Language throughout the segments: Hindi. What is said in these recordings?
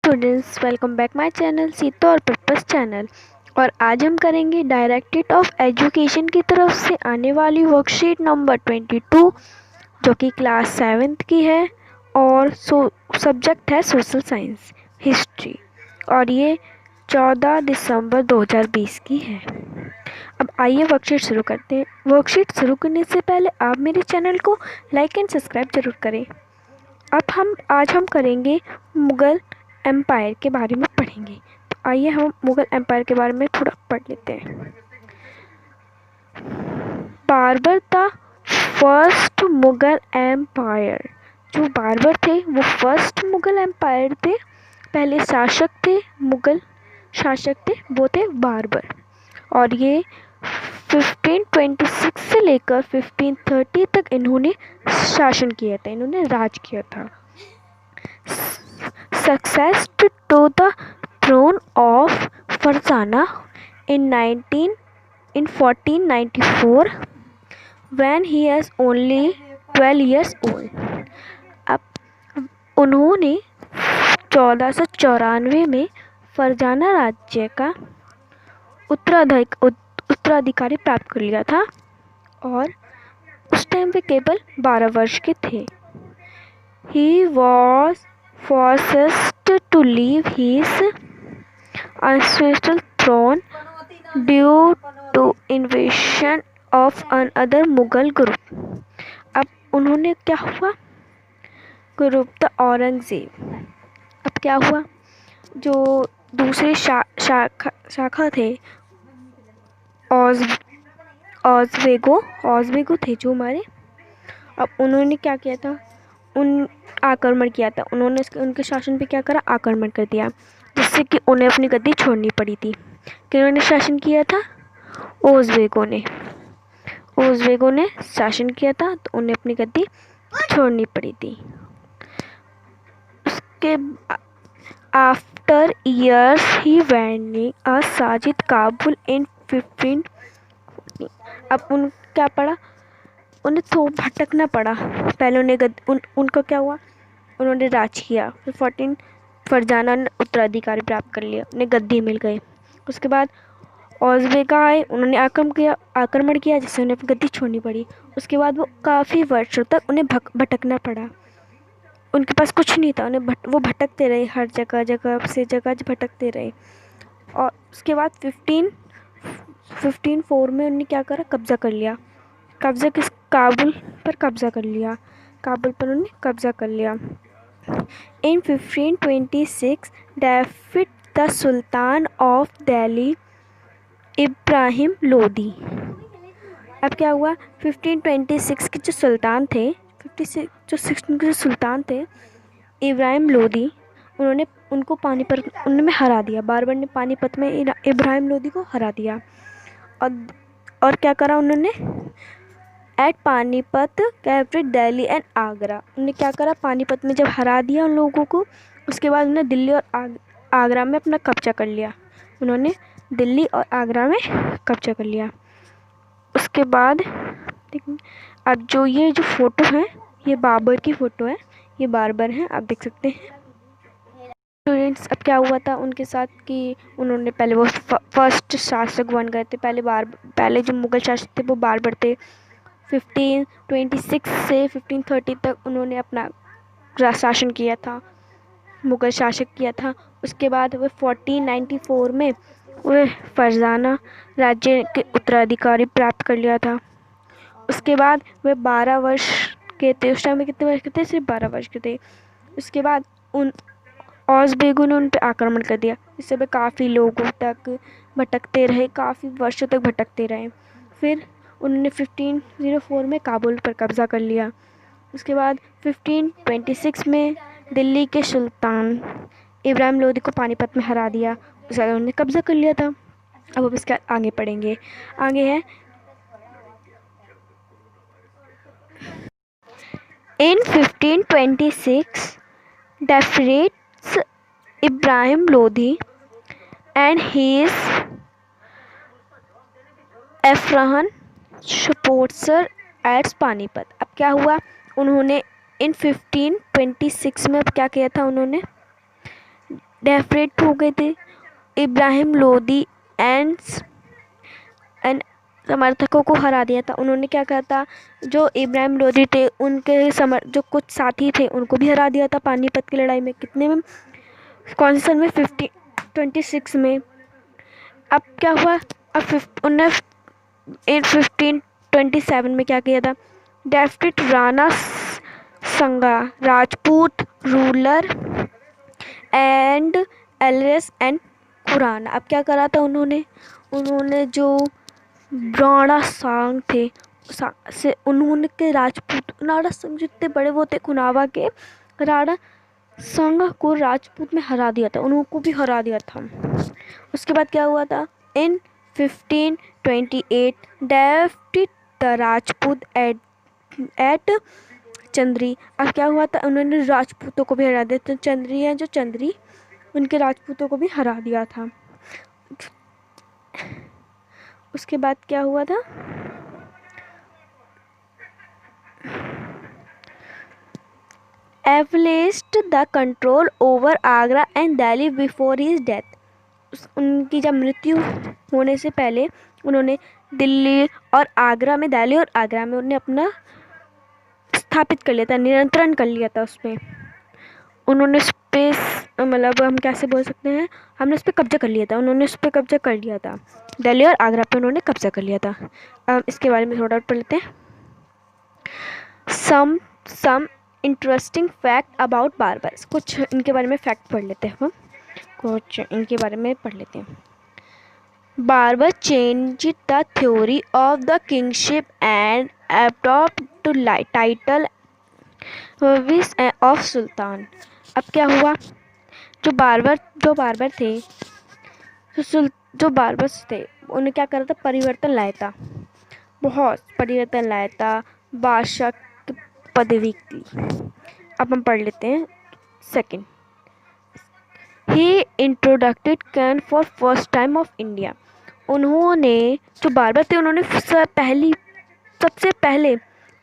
Students, welcome back my channel सीतो और पर्पस चैनल। और आज हम करेंगे डायरेक्टरेट ऑफ एजुकेशन की तरफ से आने वाली वर्कशीट नंबर 22 जो कि क्लास 7th की है और सब्जेक्ट है सोशल साइंस हिस्ट्री, और ये 14 दिसंबर 2020 की है। अब आइए वर्कशीट शुरू करते हैं। वर्कशीट शुरू करने से पहले आप मेरे चैनल को लाइक एंड सब्सक्राइब जरूर करें। आज हम करेंगे मुग़ल एम्पायर के बारे में पढ़ेंगे। तो आइए हम मुग़ल एम्पायर के बारे में थोड़ा पढ़ लेते हैं। Babur the first Mughal empire. जो बाबर थे वो फर्स्ट मुग़ल एम्पायर थे, पहले शासक थे, मुग़ल शासक थे, वो थे बाबर। और ये 1526 से लेकर 1530 तक इन्होंने शासन किया था, इन्होंने राज किया था। Success to the throne of Farzana in 1494 when he was only 12 years old। अब उन्होंने 1494 में फरजाना राज्य का उत्तराधिकारी प्राप्त कर लिया था और उस टाइम वे केवल 12 वर्ष के थे। He was forced to leave his ancestral throne due to invasion of another Mughal group। अब उन्होंने क्या हुआ, ग्रुप द औरंगज़ेब। अब क्या हुआ, जो दूसरे शाखा थे ऑज़वेगो थे जो हमारे, अब उन्होंने क्या किया था, आक्रमण किया था। उन्होंने उनके शासन पे क्या करा, आक्रमण कर दिया, जिससे कि उन्हें अपनी गद्दी छोड़नी पड़ी थी। किन्होंने शासन किया था, ओज़वेगो ने शासन किया था, तो उन्हें अपनी गद्दी छोड़नी पड़ी थी। उसके आफ्टर ईयर्स ही वेंडिंग अ साजिद काबुल इन 15। अब उन क्या पड़ा, उन्हें तो भटकना पड़ा। पहले उनका क्या हुआ, उन्होंने राज किया, फिर 14 फरजाना ने उत्तराधिकारी प्राप्त कर लिया, उन्हें गद्दी मिल गई। उसके बाद औज़वेगा आए, उन्होंने आक्रमण किया जिससे उन्हें अपनी गद्दी छोड़नी पड़ी। उसके बाद वो काफ़ी वर्षों तक उन्हें भटकना पड़ा, उनके पास कुछ नहीं था, वो भटकते रहे, हर जगह से जगह भटकते रहे। और उसके बाद 1504 में उन्होंने क्या करा, कब्ज़ा कर लिया। काबुल पर कब्ज़ा कर लिया, काबुल पर उन्होंने कब्ज़ा कर लिया। इन 1526 डेफिट the sultan of Delhi Ibrahim Lodi. अब क्या हुआ, 1526 के जो सुल्तान थे, 56 जो 16 के जो सुल्तान थे इब्राहिम लोदी, उन्होंने हरा दिया। बाबर ने पानीपत में इब्राहिम लोदी को हरा दिया। और क्या करा उन्होंने, at Panipat captured Delhi and Agra. उन्होंने क्या करा, पानीपत में जब हरा दिया उन लोगों को, उसके बाद उन्होंने दिल्ली और आगरा में अपना कब्जा कर लिया। उन्होंने दिल्ली और आगरा में कब्जा कर लिया। उसके बाद अब ये जो फ़ोटो है, ये बाबर की फ़ोटो है, ये बाबर हैं, आप देख सकते हैं स्टूडेंट्स। अब क्या हुआ था उनके साथ कि उन्होंने पहले वो फर्स्ट शासक बन गए थे। पहले जो मुग़ल शासक थे वो बाबर थे। 1526 से 1530 तक उन्होंने अपना शासन किया था, मुग़ल शासक किया था। उसके बाद वे 1494 में वे फरजाना राज्य के उत्तराधिकारी प्राप्त कर लिया था। उसके बाद वे 12 वर्ष के थे, उस टाइम में कितने वर्ष के थे, सिर्फ 12 वर्ष के थे। उसके बाद औज़वेगो ने उन पर आक्रमण कर दिया, जिससे वे काफ़ी लोगों तक भटकते रहे, काफ़ी वर्षों तक भटकते रहे। फिर उन्होंने 1504 में काबुल पर कब्ज़ा कर लिया। उसके बाद 1526 में दिल्ली के सुल्तान इब्राहिम लोदी को पानीपत में हरा दिया, उसके बाद उन्होंने कब्ज़ा कर लिया था। अब इसके आगे पढ़ेंगे। आगे है इन 1526 defeats Ibrahim Lodi and his Afghan supporters at Panipat. अब क्या हुआ, उन्होंने इन 1526 में अब क्या किया था, उन्होंने डेफरेट हो गए थे। इब्राहिम लोदी एंड समर्थकों को हरा दिया था। उन्होंने क्या कहा था, जो इब्राहिम लोदी थे उनके जो कुछ साथी थे उनको भी हरा दिया था पानीपत की लड़ाई में। कितने में, कौन से सन में, 26 में। अब क्या हुआ, अब उन्होंने 1527 में क्या किया था, defeat Rana Sanga Rajput ruler and एलरेस एंड खुराना। अब क्या करा था उन्होंने जो राणा सांग थे से उन्होंने के राजपूत राणा संग जितने बड़े वो थे खुनावा के, राणा संग को राजपूत में हरा दिया था, उनको भी हरा दिया था। उसके बाद क्या हुआ था, इन 1528 डेफिट द राजपूत एट चंद्री। अब क्या हुआ था, उन्होंने राजपूतों को भी हरा दिया था। चंद्री है जो चंद्री, उनके राजपूतों को भी हरा दिया था। उसके बाद क्या हुआ था, एवलेस्ट the control over Agra and Delhi before his death. उनकी जब मृत्यु होने से पहले उन्होंने दिल्ली और आगरा में, दिल्ली और आगरा में उन्होंने अपना स्थापित कर लिया था, नियंत्रण कर लिया था उस पर। उन्होंने स्पेस, मतलब हम कैसे बोल सकते हैं, हमने उस पर कब्जा कर लिया था, उन्होंने उस पर कब्जा कर लिया था, दिल्ली और आगरा पे उन्होंने कब्जा कर लिया था। अब इसके बारे में थोड़ा और पढ़ लेते हैं। Some interesting fact about Babur. कुछ इनके बारे में फैक्ट पढ़ लेते हैं हम, कुछ इनके बारे में पढ़ लेते हैं। Babur change the theory of the kingship and adopt to title of sultan. अब क्या हुआ, जो बारबर थे, जो बारबर थे उन्हें क्या करा था, परिवर्तन लाया था, बहुत परिवर्तन लाया था बादशाह की पदवी की। अब हम पढ़ लेते हैं second. He introduced cannon for first time of India. उन्होंने, जो बारबर थे, उन्होंने सबसे पहले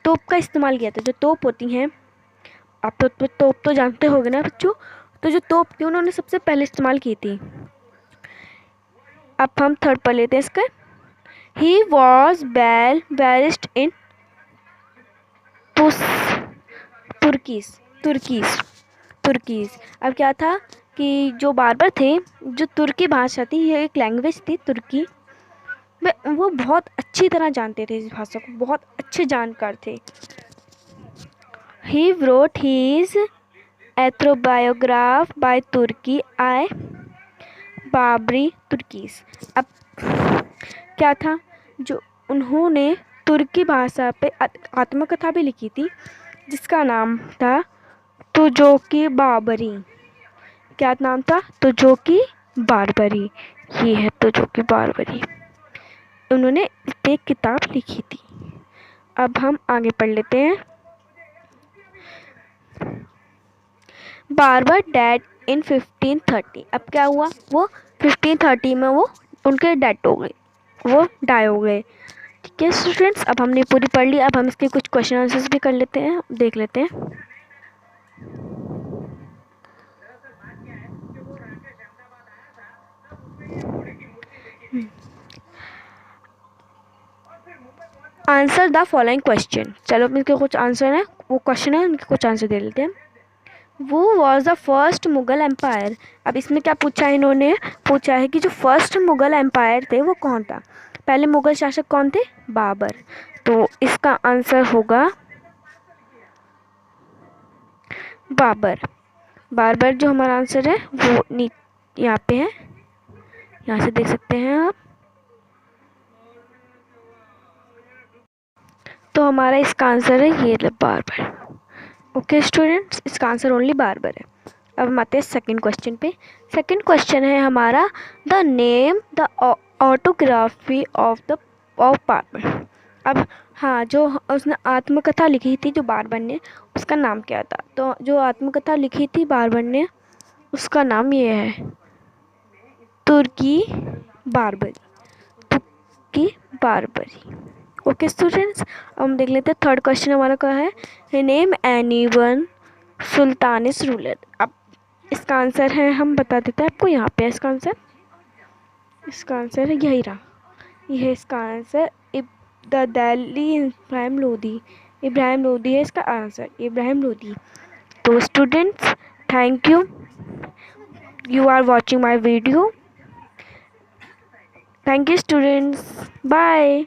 तोप का इस्तेमाल किया था। जो तोप होती हैं, आप तो तोप तो जानते होंगे ना बच्चों, तो जो तोप थी उन्होंने सबसे पहले इस्तेमाल की थी। अब हम थर्ड पढ़ लेते हैं इसका। ही वॉज बैरिस्ट इन तुर्कीज। अब क्या था कि जो बारबर थे, जो तुर्की भाषा थी, ये एक लैंग्वेज थी तुर्की में, वो बहुत अच्छी तरह जानते थे इस भाषा को, बहुत अच्छे जानकार थे। ही wrote his autobiography by Turki I Babri Turkish. अब क्या था, जो उन्होंने तुर्की भाषा पे आत्मकथा भी लिखी थी, जिसका नाम था तुजोकी बाबरी। क्या नाम था, तुजोकी बारबरी। ये है तुजोकी बारबरी, उन्होंने इस पे एक किताब लिखी थी। अब हम आगे पढ़ लेते हैं। बारबर डेड इन 1530। अब क्या हुआ, वो 1530 में वो उनके डेड हो गए, वो डाई हो गए। ठीक है स्टूडेंट्स, अब हमने पूरी पढ़ ली। अब हम इसके कुछ क्वेश्चन आंसर्स भी कर लेते हैं, देख लेते हैं। Answer the following question. चलो इनके कुछ आंसर है, वो क्वेश्चन है, उनके कुछ आंसर दे लेते हैं। वो was the first Mughal empire. अब इसमें क्या पूछा है, इन्होंने पूछा है कि जो फर्स्ट मुगल एम्पायर थे वो कौन था, पहले मुगल शासक कौन थे, बाबर। तो इसका आंसर होगा बाबर। बाबर जो हमारा आंसर है वो यहाँ पे है, यहाँ से देख सकते हैं आप। तो हमारा इसका आंसर है ये बारबर। ओके स्टूडेंट्स, इसका आंसर ओनली बारबर है। अब हम आते हैं सेकेंड क्वेश्चन पे। सेकेंड क्वेश्चन है हमारा, the name the autography of barber. अब हाँ, जो उसने आत्मकथा लिखी थी जो बारबर ने, उसका नाम क्या था। तो जो आत्मकथा लिखी थी बारबर ने, उसका नाम ये है तुर्की बारबरी। तुर्की बारबरी। ओके स्टूडेंट्स, अब हम देख लेते हैं थर्ड क्वेश्चन हमारा क्या है, नेम एनीवन सुल्तानिस रूलर। अब इसका आंसर है, हम बता देते हैं आपको, यहाँ पे इसका आंसर है यही रहा, यह है इसका आंसर। द दिल्ली इब्राहिम लोदी, इब्राहिम लोदी है इसका आंसर, इब्राहिम लोदी। तो students, thank you, you are watching my video. Thank you students, bye.